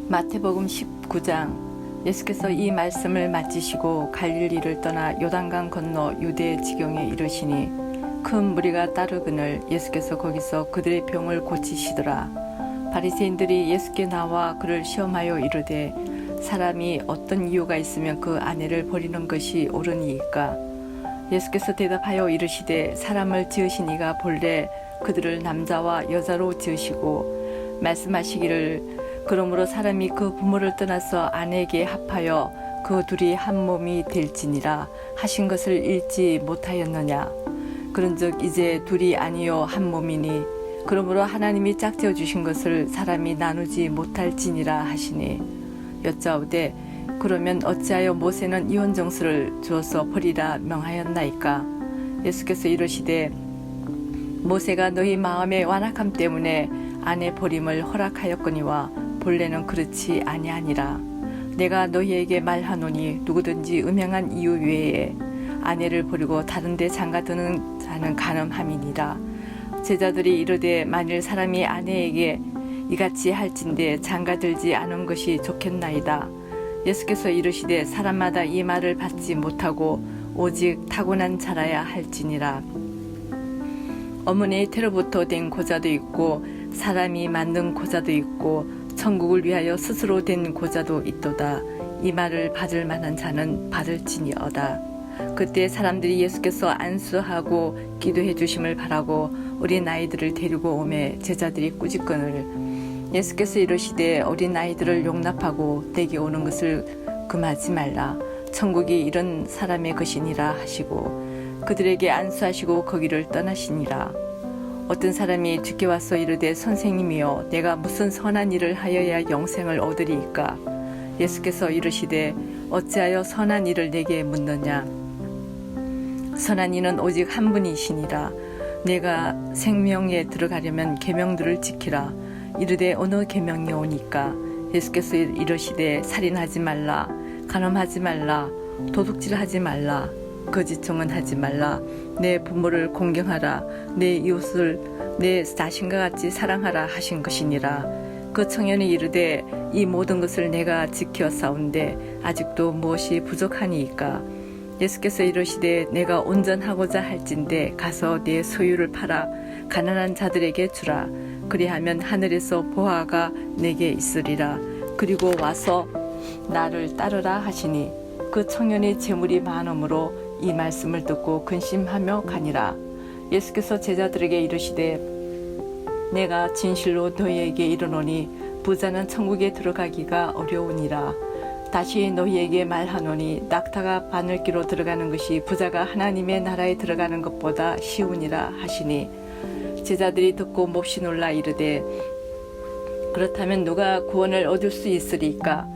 마태복음 19장. 예수께서 이 말씀을 마치시고 갈릴리를 떠나 요단강 건너 유대 지경에 이르시니 큰 무리가 따르거늘 예수께서 거기서 그들의 병을 고치시더라. 바리새인들이 예수께 나와 그를 시험하여 이르되 사람이 어떤 이유가 있으면 그 아내를 버리는 것이 옳으니이까? 예수께서 대답하여 이르시되 사람을 지으신 이가 본래 그들을 남자와 여자로 지으시고 말씀하시기를 그러므로 사람이 그 부모를 떠나서 아내에게 합하여 그 둘이 한 몸이 될지니라 하신 것을 읽지 못하였느냐. 그런즉 이제 둘이 아니요 한 몸이니 그러므로 하나님이 짝지어 주신 것을 사람이 나누지 못할지니라 하시니 여짜오되 그러면 어찌하여 모세는 이혼 정수를 주어서 버리라 명하였나이까? 예수께서 이르시되 모세가 너희 마음의 완악함 때문에 아내 버림을 허락하였거니와 본래는 그렇지 아니하니라. 내가 너희에게 말하노니 누구든지 음행한 이유 외에 아내를 버리고 다른 데 장가드는 자는 간음함이니라. 제자들이 이르되 만일 사람이 아내에게 이같이 할진대 장가들지 않은 것이 좋겠나이다. 예수께서 이르시되 사람마다 이 말을 받지 못하고 오직 타고난 자라야 할지니라. 어머니의 태로부터 된 고자도 있고 사람이 만든 고자도 있고 천국을 위하여 스스로 된 고자도 있도다. 이 말을 받을 만한 자는 받을지니어다. 그때 사람들이 예수께서 안수하고 기도해 주심을 바라고 어린 아이들을 데리고 오매 제자들이 꾸짖거늘 예수께서 이르시되 어린 아이들을 용납하고 내게 오는 것을 금하지 말라. 천국이 이런 사람의 것이니라 하시고 그들에게 안수하시고 거기를 떠나시니라. 어떤 사람이 주께 와서 이르되 선생님이여 내가 무슨 선한 일을 하여야 영생을 얻으리이까? 예수께서 이르시되 어찌하여 선한 일을 내게 묻느냐? 선한 이는 오직 한 분이시니라. 내가 생명에 들어가려면 계명들을 지키라. 이르되 어느 계명이 오니까? 예수께서 이르시되 살인하지 말라, 간음하지 말라, 도둑질하지 말라, 거짓 증언하지 말라, 내 부모를 공경하라, 내 이웃을 내 자신과 같이 사랑하라 하신 것이니라. 그 청년이 이르되 이 모든 것을 내가 지켜 싸운데 아직도 무엇이 부족하니이까? 예수께서 이르시되 내가 온전하고자 할진대 가서 네 소유를 팔아 가난한 자들에게 주라. 그리하면 하늘에서 보화가 내게 있으리라. 그리고 와서 나를 따르라 하시니 그 청년의 재물이 많으므로 이 말씀을 듣고 근심하며 가니라. 예수께서 제자들에게 이르시되 내가 진실로 너희에게 이르노니 부자는 천국에 들어가기가 어려우니라. 다시 너희에게 말하노니 낙타가 바늘기로 들어가는 것이 부자가 하나님의 나라에 들어가는 것보다 쉬우니라 하시니 제자들이 듣고 몹시 놀라 이르되 그렇다면 누가 구원을 얻을 수 있으리까?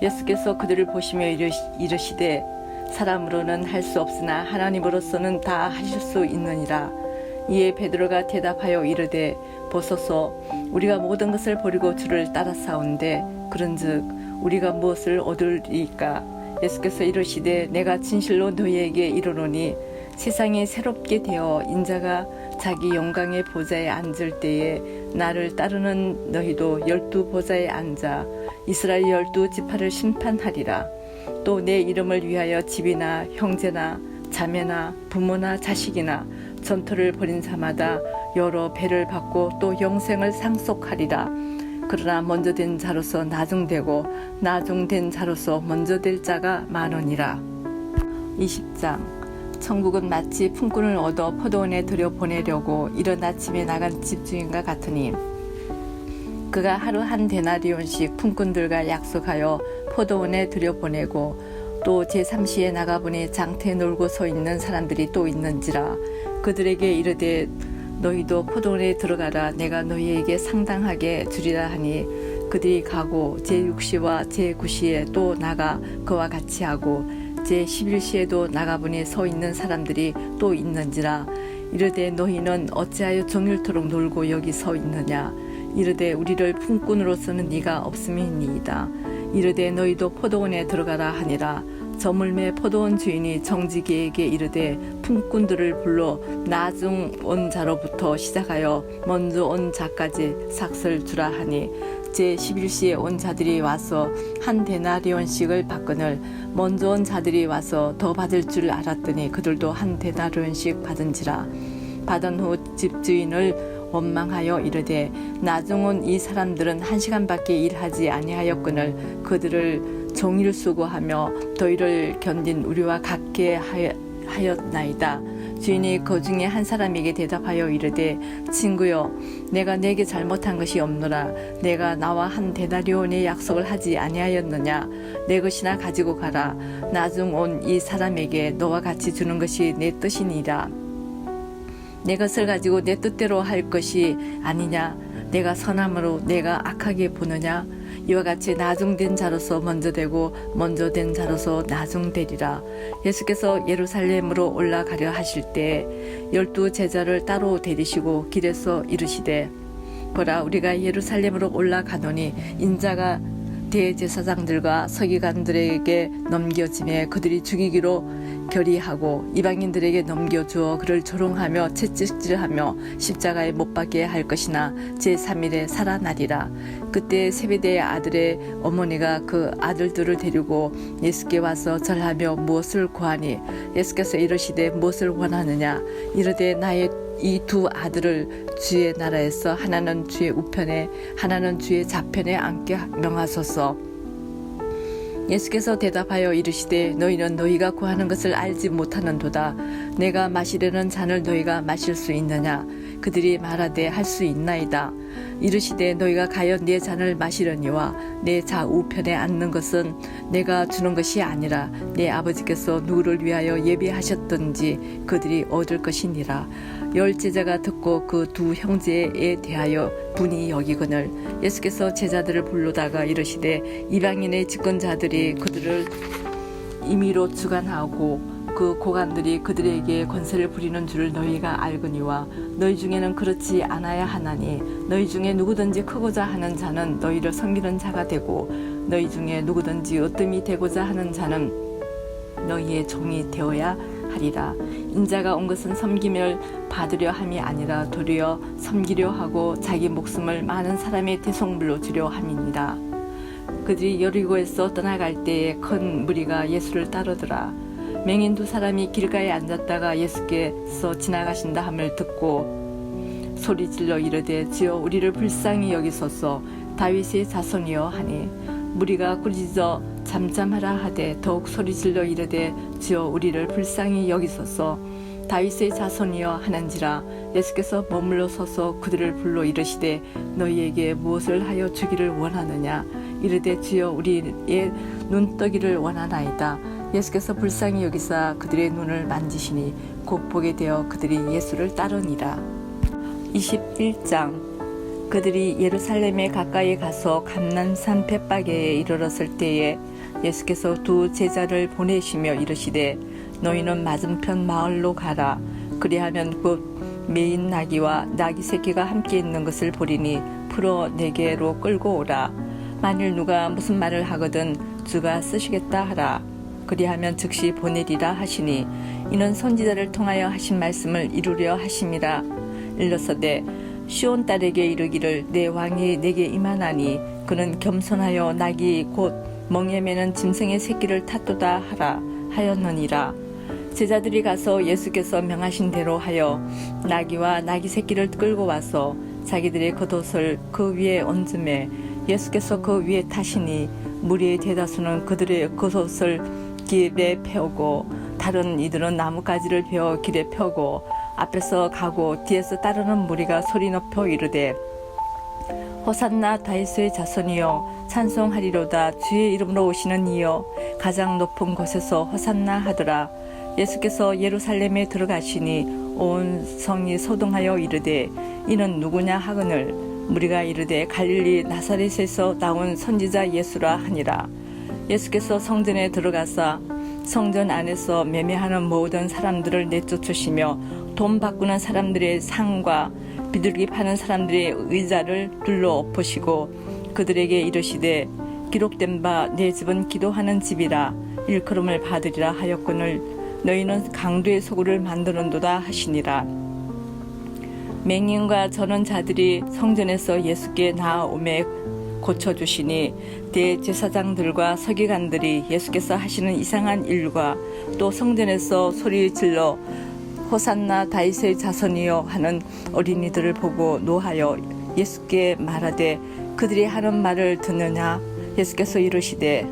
예수께서 그들을 보시며 이르시되 사람으로는 할 수 없으나 하나님으로서는 다 하실 수 있느니라. 이에 베드로가 대답하여 이르되 보소서 우리가 모든 것을 버리고 주를 따라싸운데 그런즉 우리가 무엇을 얻으리까? 예수께서 이르시되 내가 진실로 너희에게 이르노니 세상이 새롭게 되어 인자가 자기 영광의 보좌에 앉을 때에 나를 따르는 너희도 12 보좌에 앉아 이스라엘 12지파를 심판하리라. 또 내 이름을 위하여 집이나 형제나 자매나 부모나 자식이나 전토를 벌인 자마다 여러 배를 받고 또 영생을 상속하리라. 그러나 먼저 된 자로서 나중되고 나중된 자로서 먼저 될 자가 많으니라. 20장. 천국은 마치 품꾼을 얻어 포도원에 들여보내려고 이른 아침에 나간 집주인과 같으니 그가 하루 한 데나리온씩 품꾼들과 약속하여 포도원에 들여보내고 또 제3시에 나가보니 장터에 놀고 서 있는 사람들이 또 있는지라. 그들에게 이르되 너희도 포도원에 들어가라. 내가 너희에게 상당하게 주리라 하니 그들이 가고 제6시와 제9시에 또 나가 그와 같이 하고 제11시에도 나가보니 서 있는 사람들이 또 있는지라. 이르되 너희는 어찌하여 종일토록 놀고 여기 서 있느냐? 이르되 우리를 품꾼으로서는 네가 없음이니이다. 이르되 너희도 포도원에 들어가라 하니라. 저물매 포도원 주인이 정직이에게 이르되 품꾼들을 불러 나중 온 자로부터 시작하여 먼저 온 자까지 삭을 주라 하니 제11시에 온 자들이 와서 한 데나리온씩을 받거늘 먼저 온 자들이 와서 더 받을 줄 알았더니 그들도 한 데나리온씩 받은지라. 받은 후 집주인을 원망하여 이르되 나중 온 이 사람들은 1시간밖에 일하지 아니하였거늘 그들을 종일 수고하며 더위를 견딘 우리와 같게 하였나이다. 주인이 그 중에 한 사람에게 대답하여 이르되 친구여 내가 내게 잘못한 것이 없노라. 내가 나와 한 데나리온의 약속을 하지 아니하였느냐. 내 것이나 가지고 가라. 나중 온 이 사람에게 너와 같이 주는 것이 내 뜻이니라. 내 것을 가지고 내 뜻대로 할 것이 아니냐. 내가 선함으로 내가 악하게 보느냐. 이와 같이 나중된 자로서 먼저 되고 먼저 된 자로서 나중되리라. 예수께서 예루살렘으로 올라가려 하실 때 12 제자를 따로 데리시고 길에서 이르시되 보라 우리가 예루살렘으로 올라가노니 인자가 대제사장들과 서기관들에게 넘겨지매 그들이 죽이기로 결의하고 이방인들에게 넘겨주어 그를 조롱하며 채찍질하며 십자가에 못 박게 할 것이나 제3일에 살아나리라. 그때 세베대의 아들의 어머니가 그 아들들을 데리고 예수께 와서 절하며 무엇을 구하니 예수께서 이르시되 무엇을 원하느냐. 이르되 나의 이 2 아들을 주의 나라에서 하나는 주의 우편에 하나는 주의 좌편에 앉게 명하소서. 예수께서 대답하여 이르시되 너희는 너희가 구하는 것을 알지 못하는도다. 내가 마시려는 잔을 너희가 마실 수 있느냐. 그들이 말하되 할 수 있나이다. 이르시되 너희가 가여 내 잔을 마시려니와 내 좌우편에 앉는 것은 내가 주는 것이 아니라 내 아버지께서 누구를 위하여 예비하셨던지 그들이 얻을 것이니라. 10 제자가 듣고 그 2 형제에 대하여 분이 여기거늘 예수께서 제자들을 불러다가 이르시되 이방인의 집권자들이 그들을 임의로 주관하고 그 고관들이 그들에게 권세를 부리는 줄을 너희가 알거니와 너희 중에는 그렇지 않아야 하나니 너희 중에 누구든지 크고자 하는 자는 너희를 섬기는 자가 되고 너희 중에 누구든지 으뜸이 되고자 하는 자는 너희의 종이 되어야 하리라. 인자가 온 것은 섬김을 받으려 함이 아니라 도리어 섬기려 하고 자기 목숨을 많은 사람의 대속물로 주려 함이니라. 그들이 여리고에서 떠나갈 때에 큰 무리가 예수를 따르더라. 맹인 2 사람이 길가에 앉았다가 예수께서 지나가신다 함을 듣고 소리질러 이르되 주여 우리를 불쌍히 여기소서. 다윗의 자손이여 하니 무리가 꾸짖어 잠잠하라 하되 더욱 소리질러 이르되 주여 우리를 불쌍히 여기소서. 다윗의 자손이여 하는지라. 예수께서 머물러 서서 그들을 불러 이르시되 너희에게 무엇을 하여 주기를 원하느냐. 이르되 주여 우리의 눈떠기를 원하나이다. 예수께서 불쌍히 여기사 그들의 눈을 만지시니 곧 보게 되어 그들이 예수를 따르니라. 21장. 그들이 예루살렘에 가까이 가서 감난산 벳바게에 이르렀을 때에 예수께서 2 제자를 보내시며 이르시되 너희는 맞은편 마을로 가라. 그리하면 곧 매인 나귀와 나귀 새끼가 함께 있는 것을 보리니 풀어 내게로 끌고 오라. 만일 누가 무슨 말을 하거든 주가 쓰시겠다 하라. 그리하면 즉시 보내리라 하시니 이는 선지자를 통하여 하신 말씀을 이루려 하심이라. 일러서되 시온 딸에게 이르기를 내 왕이 내게 임하나니 그는 겸손하여 나귀 곧 멍에 매는 짐승의 새끼를 탔도다 하라 하였느니라. 제자들이 가서 예수께서 명하신 대로 하여 나귀와 나귀 새끼를 끌고 와서 자기들의 겉옷을 그 위에 얹음에 예수께서 그 위에 타시니 무리의 대다수는 그들의 겉옷을 길에 펴고 다른 이들은 나뭇가지를 베어 길에 펴고 앞에서 가고 뒤에서 따르는 무리가 소리 높여 이르되 호산나 다윗의 자손이여 찬송하리로다. 주의 이름으로 오시는 이여 가장 높은 곳에서 호산나 하더라. 예수께서 예루살렘에 들어가시니 온 성이 소동하여 이르되 이는 누구냐 하거늘 무리가 이르되 갈릴리 나사렛에서 나온 선지자 예수라 하니라. 예수께서 성전에 들어가사 성전 안에서 매매하는 모든 사람들을 내쫓으시며 돈 바꾸는 사람들의 상과 비둘기 파는 사람들의 의자를 둘러 엎으시고 그들에게 이르시되 기록된 바 내 집은 기도하는 집이라 일컬음을 받으리라 하였거늘 너희는 강도의 소굴을 만드는도다 하시니라. 맹인과 저는 자들이 성전에서 예수께 나아오매 고쳐주시니 대제사장들과 서기관들이 예수께서 하시는 이상한 일과 또 성전에서 소리 질러 호산나 다윗의 자손이여 하는 어린이들을 보고 노하여 예수께 말하되 그들이 하는 말을 듣느냐? 예수께서 이르시되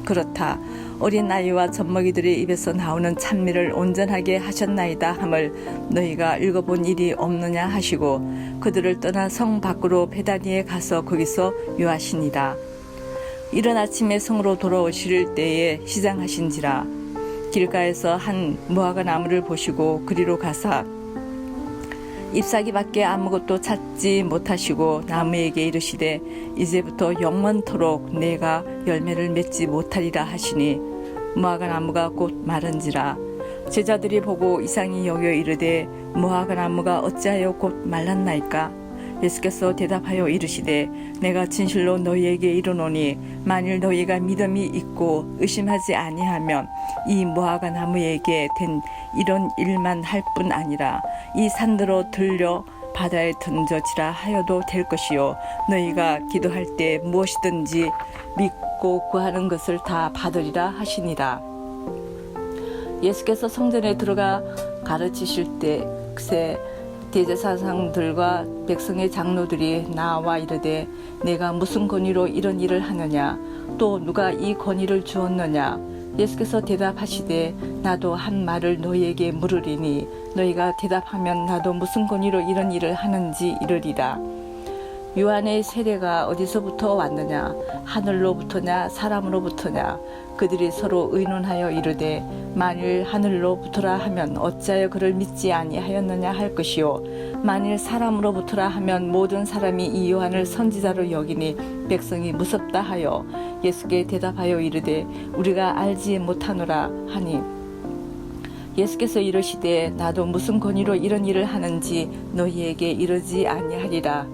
그렇다. 어린 아이와 젖먹이들의 입에서 나오는 찬미를 온전하게 하셨나이다 함을 너희가 읽어본 일이 없느냐 하시고 그들을 떠나 성 밖으로 베다니에 가서 거기서 유하시니라. 이른 아침에 성으로 돌아오실 때에 시장하신지라. 길가에서 한 무화과 나무를 보시고 그리로 가사 잎사귀밖에 아무것도 찾지 못하시고 나무에게 이르시되 이제부터 영원토록 내가 열매를 맺지 못하리라 하시니 무화과 나무가 곧 마른지라. 제자들이 보고 이상히 여겨 이르되 무화과 나무가 어찌하여 곧 말랐나이까? 예수께서 대답하여 이르시되 내가 진실로 너희에게 이르노니 만일 너희가 믿음이 있고 의심하지 아니하면 이 무화과 나무에게 된 이런 일만 할 뿐 아니라 이 산들어 들려 바다에 던져지라 하여도 될 것이요 너희가 기도할 때 무엇이든지 믿고 구하는 것을 다 받으리라 하시니라. 예수께서 성전에 들어가 가르치실 때 그새 대제사장들과 백성의 장로들이 나와 이르되 내가 무슨 권위로 이런 일을 하느냐 또 누가 이 권위를 주었느냐. 예수께서 대답하시되 나도 한 말을 너희에게 물으리니 너희가 대답하면 나도 무슨 권위로 이런 일을 하는지 이르리라. 요한의 세례가 어디서부터 왔느냐? 하늘로부터냐 사람으로부터냐? 그들이 서로 의논하여 이르되 만일 하늘로부터라 하면 어찌하여 그를 믿지 아니하였느냐 할 것이요 만일 사람으로부터라 하면 모든 사람이 이 요한을 선지자로 여기니 백성이 무섭다 하여 예수께 대답하여 이르되 우리가 알지 못하노라 하니 예수께서 이르시되 나도 무슨 권위로 이런 일을 하는지 너희에게 이르지 아니하리라.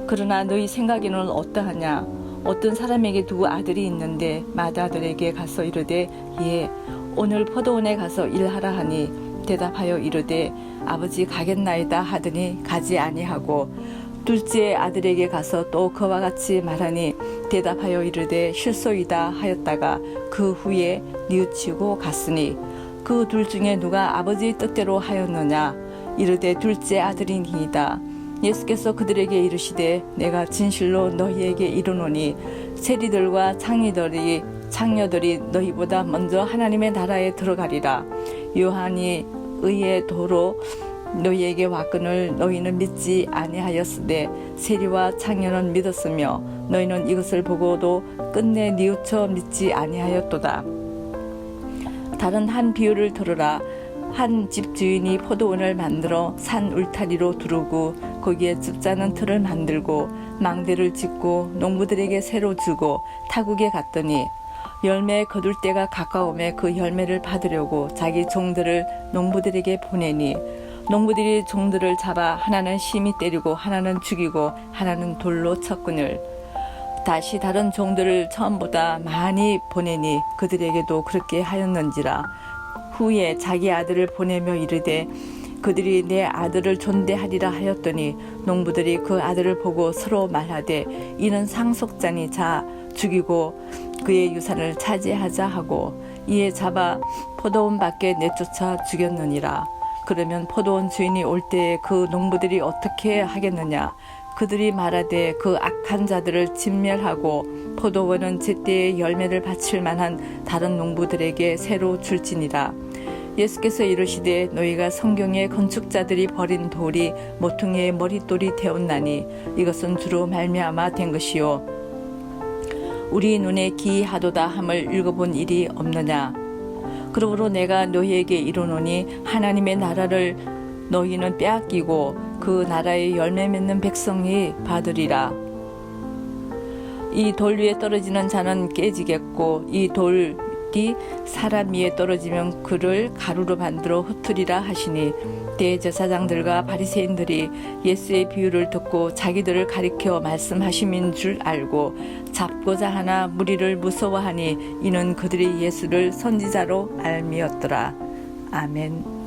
그러나 너희 생각에는 어떠하냐? 어떤 사람에게 두 아들이 있는데 맏아들에게 가서 이르되 예 오늘 포도원에 가서 일하라 하니 대답하여 이르되 아버지 가겠나이다 하더니 가지 아니하고 둘째 아들에게 가서 또 그와 같이 말하니 대답하여 이르되 실소이다 하였다가 그 후에 뉘우치고 갔으니 그 둘 중에 누가 아버지 뜻대로 하였느냐? 이르되 둘째 아들이니이다. 예수께서 그들에게 이르시되 내가 진실로 너희에게 이르노니 세리들과 창녀들이 너희보다 먼저 하나님의 나라에 들어가리라. 요한이 의의 도로 너희에게 왔거늘 너희는 믿지 아니하였으되 세리와 창녀는 믿었으며 너희는 이것을 보고도 끝내 뉘우쳐 믿지 아니하였도다. 다른 한 비유를 들으라. 한 집주인이 포도원을 만들어 산 울타리로 두르고 거기에 줍자는 틀을 만들고 망대를 짓고 농부들에게 새로 주고 타국에 갔더니 열매 거둘 때가 가까움에 그 열매를 받으려고 자기 종들을 농부들에게 보내니 농부들이 종들을 잡아 하나는 심히 때리고 하나는 죽이고 하나는 돌로 쳤거늘 다시 다른 종들을 처음보다 많이 보내니 그들에게도 그렇게 하였는지라. 후에 자기 아들을 보내며 이르되 그들이 내 아들을 존대하리라 하였더니 농부들이 그 아들을 보고 서로 말하되 이는 상속자니 자 죽이고 그의 유산을 차지하자 하고 이에 잡아 포도원 밖에 내쫓아 죽였느니라. 그러면 포도원 주인이 올 때에 그 농부들이 어떻게 하겠느냐? 그들이 말하되 그 악한 자들을 진멸하고 포도원은 제때에 열매를 바칠 만한 다른 농부들에게 새로 줄지니라. 예수께서 이르시되 너희가 성경에 건축자들이 버린 돌이 모퉁이의 머릿돌이 되었나니 이것은 주로 말미암아 된 것이요 우리 눈에 기이하도다 함을 읽어본 일이 없느냐. 그러므로 내가 너희에게 이르노니 하나님의 나라를 너희는 빼앗기고 그 나라의 열매 맺는 백성이 받으리라. 이 돌 위에 떨어지는 자는 깨지겠고 이 돌이 사람 위에 떨어지면 그를 가루로 만들어 흩으리라 하시니 대제사장들과 바리새인들이 예수의 비유를 듣고 자기들을 가리켜 말씀하심인 줄 알고 잡고자 하나 무리를 무서워하니 이는 그들이 예수를 선지자로 알미었더라. 아멘.